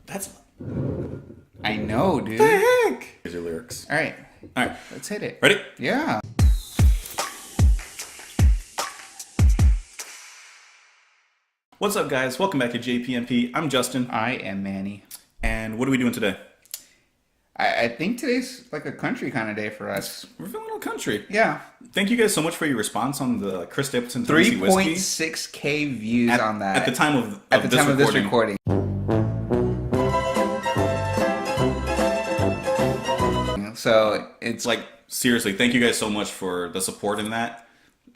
That's... I know, dude. What the heck? Here's your lyrics. All right. All right. Let's hit it. Ready? Yeah. What's up, guys? Welcome back to JPMP. I'm Justin. I am Manny. And what are we doing today? I think today's like a country kind of day for us. We're feeling a little country. Yeah. Thank you guys so much for your response on the Chris Stapleton Tennessee Whiskey. 3.6K views on that. At the time of this recording. So it's like, seriously, thank you guys so much for the support in that.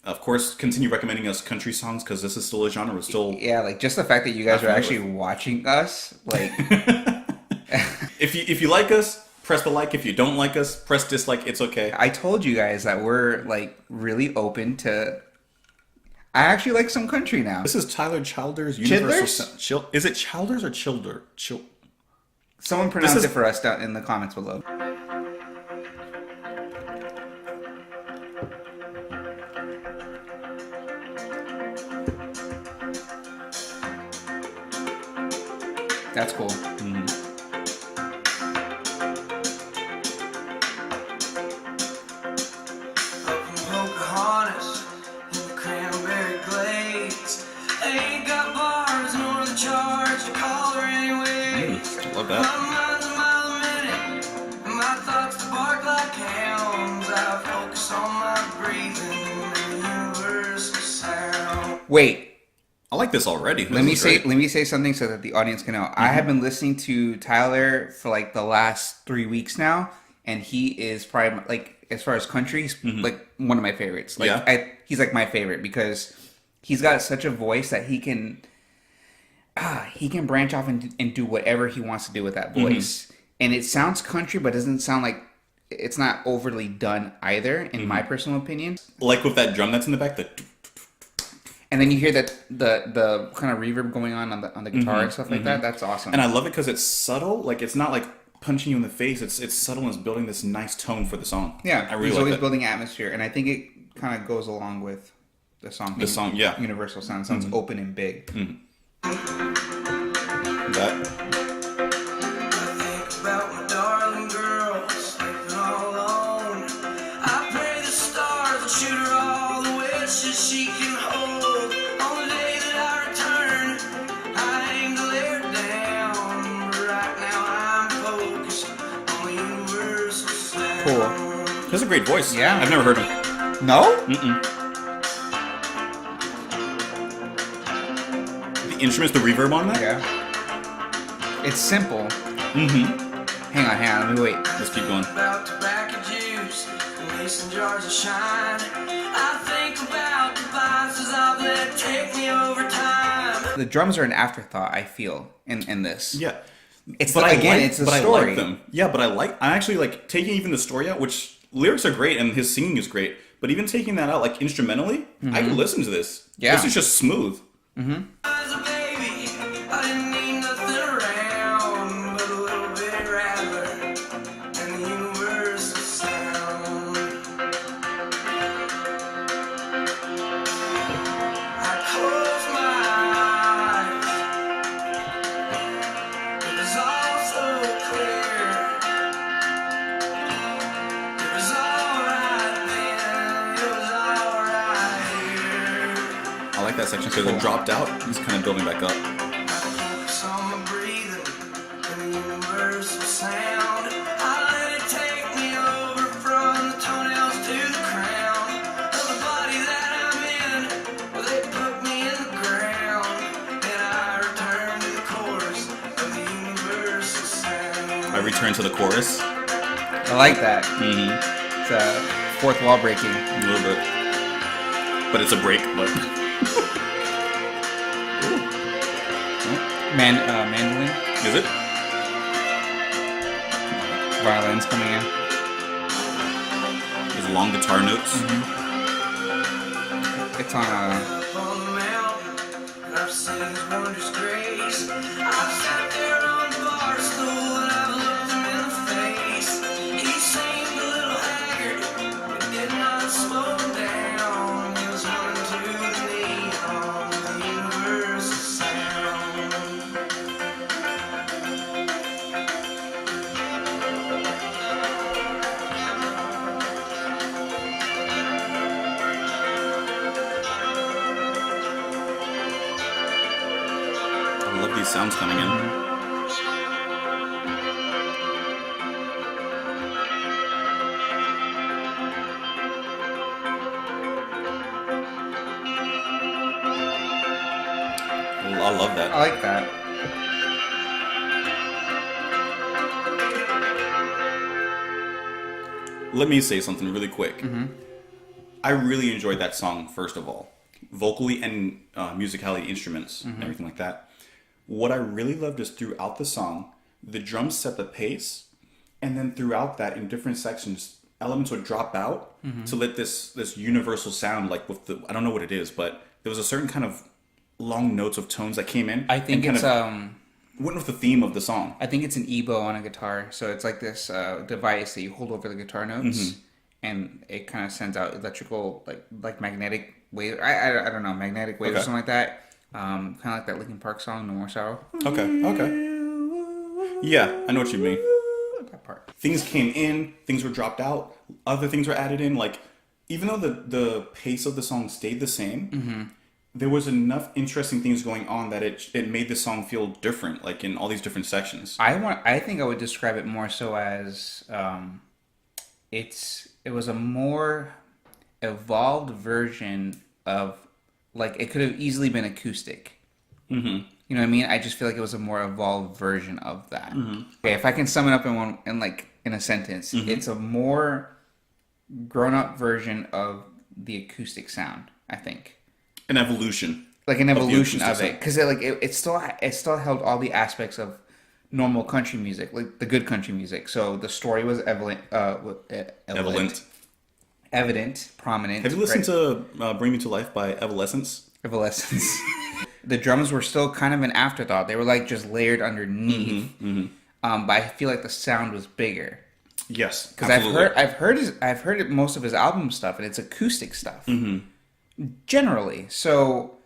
Of course, continue recommending us country songs because this is still a genre. We're still... Yeah, like just the fact that you guys are actually watching us, like... If you like us, press the like. If you don't like us, press dislike. It's okay. I told you guys that we're like really open to... I actually like some country now. This is Tyler Childers' Universal... Is it Childers or Childer? Someone pronounce it for us down in the comments below. That's cool. Mm-hmm. Pocahontas in the cranberry glades. Ain't got bars nor the charge to call her anyway. Love that. My mind's a mile a minute, and my thoughts bark like hounds. I focus on my breathing and the universal sound. Wait. I like this already. Let me say something so that the audience can know. Mm-hmm. I have been listening to Tyler for like the last 3 weeks now, and he is probably like, as far as country, he's like one of my favorites. Like, yeah. He's like my favorite because he's got such a voice that he can branch off and do whatever he wants to do with that voice. And it sounds country, but doesn't sound like it's not overly done either, in my personal opinion. Like with that drum that's in the back, and then you hear that the kind of reverb going on the guitar and stuff like that. That's awesome. And I love it because it's subtle. Like, it's not like punching you in the face. It's subtle and it's building this nice tone for the song. Yeah, I really he's like always that. building atmosphere, and I think it kind of goes along with the song. The song, yeah. Universal sound sounds open and big. That. She can hold on the day that I return. I aim to let her down, but right now I'm focused on the universal sound. Cool. He has a great voice. Yeah. I've never heard him. No? The instruments, the reverb on that? Yeah. It's simple. Mm-hmm. Hang on, let me wait. Let's keep going. About tobacco juice and mason jars of shine. I think about the vices I've let take me over time. The drums are an afterthought, I feel, in this. Yeah. It's it's a story. I like them. Yeah, but I actually like taking even the story out, which lyrics are great and his singing is great, but even taking that out, like instrumentally, I can listen to this. Yeah. This is just smooth. As a baby, I didn't need nothing around but a little bit rather and the universal sound. I close my eyes. It was all so clear. It was alright then. It was alright here. I like that section because it dropped out. He's kind of building back up. I focus on my breathing and the universal sound. I let it take me over from the toenails to the crown of the body that I'm in. Well, they put me in the ground, and I return to the chorus of the universal sound. I return to the chorus. I like that. It's a fourth wall breaking. A little bit. But it's a break, but... Mandolin. Is it? Violins coming in. There's long guitar notes. It's on a... Up on the mountain, and I've seen his wondrous grace. I've sat there on the bar stool and I've looked him in the face. He seemed a little haggard, but did not slow him down. He was humming to the neon, the universal sound. sounds coming in. I love that. I like that. Let me say something really quick. I really enjoyed that song, first of all. Vocally and musicality, instruments, and everything like that. What I really loved is throughout the song, the drums set the pace, and then throughout that, in different sections, elements would drop out to let this universal sound, like with the, I don't know what it is, but there was a certain kind of long notes of tones that came in. I think and it's went with the theme of the song. I think it's an EBO on a guitar. So it's like this device that you hold over the guitar notes, and it kind of sends out electrical, like magnetic wave. I don't know, magnetic waves or something like that. Kind of like that Linkin Park song, No More Sorrow. Okay. Yeah, I know what you mean. That part. Things came in, things were dropped out, other things were added in. Like, even though the pace of the song stayed the same, there was enough interesting things going on that it made the song feel different, like in all these different sections. I think I would describe it more so as it was a more evolved version of, like, it could have easily been acoustic. You know what I mean? I just feel like it was a more evolved version of that. Okay, if I can sum it up in a sentence, it's a more grown up version of the acoustic sound, I think. An evolution. Like an evolution of acoustic it, because it still held all the aspects of normal country music, like the good country music. So the story was evident, prominent. Have you listened to Bring Me to Life by Evanescence? Evanescence. The drums were still kind of an afterthought. They were like just layered underneath. But I feel like the sound was bigger. Yes, because I've heard most of his album stuff, and it's acoustic stuff. Generally, so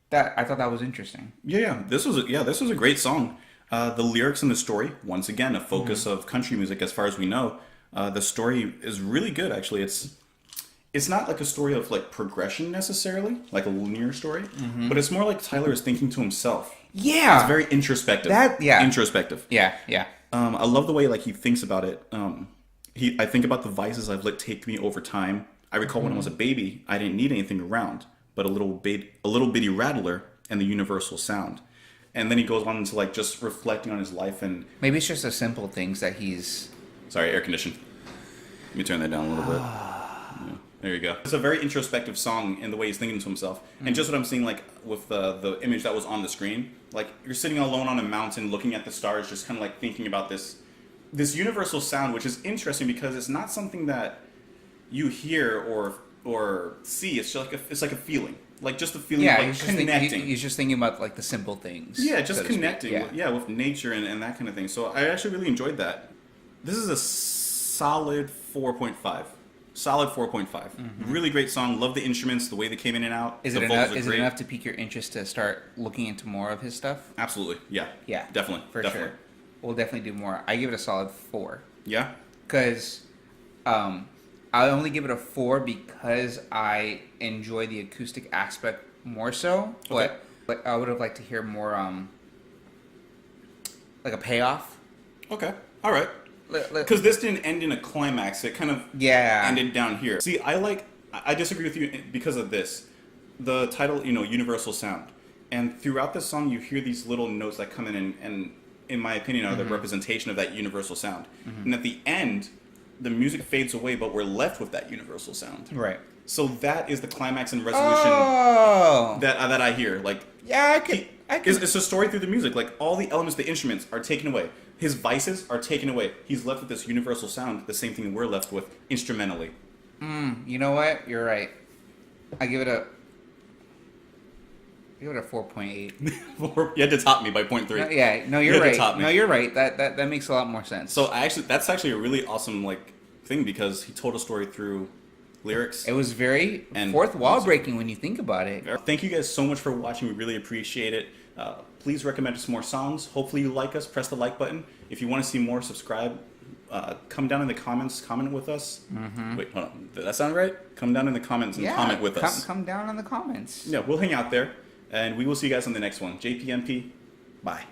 that I thought that was interesting. Yeah. This was a great song. The lyrics and the story, once again, a focus of country music as far as we know. The story is really good. Actually, it's not like a story of like progression necessarily, like a linear story, but it's more like Tyler is thinking to himself. Yeah, it's very introspective. Introspective. Yeah. I love the way like he thinks about it. I think about the vices I've let take me over time. I recall when I was a baby, I didn't need anything around but a little bitty rattler and the universal sound. And then he goes on into like just reflecting on his life, and maybe it's just the simple things that he's. Sorry, air condition. Let me turn that down a little bit. Yeah, there you go. It's a very introspective song in the way he's thinking to himself, and just what I'm seeing like with the image that was on the screen, like you're sitting alone on a mountain looking at the stars, just kind of like thinking about this universal sound, which is interesting because it's not something that you hear or see. It's just like a feeling, like just a feeling of like connecting. He's just thinking about like the simple things. Yeah, just connecting. With nature and that kind of thing. So I actually really enjoyed that. This is a solid 4.5. Solid 4.5. Really great song. Love the instruments, the way they came in and out. Is it enough to pique your interest to start looking into more of his stuff? Absolutely. Yeah. Definitely. For sure. We'll definitely do more. I give it a solid 4. Yeah. Because I only give it a 4 because I enjoy the acoustic aspect more so. But I would have liked to hear more, like a payoff. Okay. All right. Because this didn't end in a climax. It kind of ended down here. See, I disagree with you because of this. The title, Universal Sound. And throughout the song, you hear these little notes that come in and in my opinion, are the representation of that universal sound. And at the end, the music fades away, but we're left with that universal sound. Right. So that is the climax and resolution that I hear. Like, yeah, I could. It's a story through the music. Like, all the elements, the instruments are taken away. His vices are taken away. He's left with this universal sound, the same thing we're left with instrumentally. You know what? You're right. I give it a 4.8. You had to top me by 0.3. No, you're right. No, you're right. That makes a lot more sense. So that's actually a really awesome thing because he told a story through lyrics. It was very fourth wall breaking when you think about it. Thank you guys so much for watching. We really appreciate it. Please recommend us more songs. Hopefully you like us. Press the like button. If you want to see more, subscribe. Come down in the comments. Comment with us. Wait, hold on. Did that sound right? Come down in the comments and comment with us. Come down in the comments. Yeah, we'll hang out there. And we will see you guys on the next one. JPMP, bye.